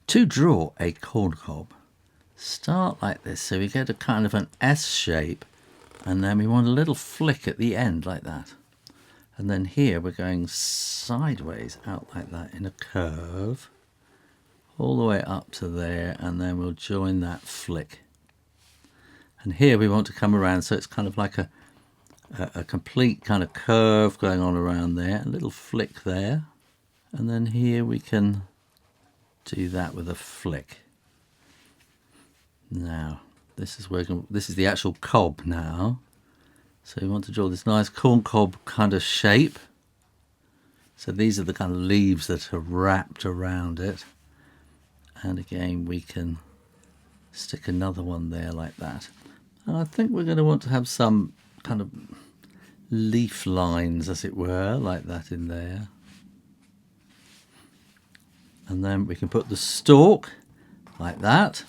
To draw a corn cob, start like this, so we get a kind of an S shape, and then we want a little flick at the end like that. And then here we're going sideways out like that in a curve, all the way up to there, and then we'll join that flick. And here we want to come around, so it's kind of like a complete kind of curve going on around there, a little flick there. And then here we can do that with a flick. Now, this is working. This is the actual cob now. So we want to draw this nice corn cob kind of shape. So these are the kind of leaves that are wrapped around it. And again, we can stick another one there like that. And I think we're going to want to have some kind of leaf lines, as it were, like that in there. And then we can put the stalk like that.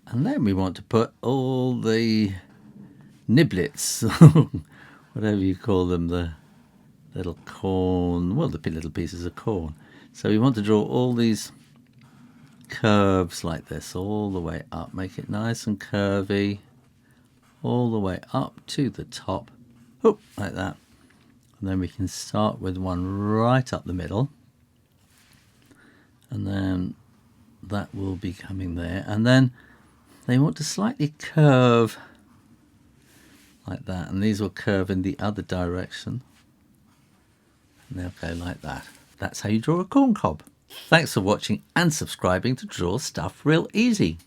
And then we want to put all the niblets, whatever you call them, the little corn, well, the little pieces of corn. So we want to draw all these curves like this all the way up, make it nice and curvy, all the way up to the top, like that. And then we can start with one right up the middle. And then that will be coming there. And then they want to slightly curve like that. And these will curve in the other direction. And they'll go like that. That's how you draw a corn cob. Thanks for watching and subscribing to Draw Stuff Real Easy.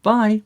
Bye.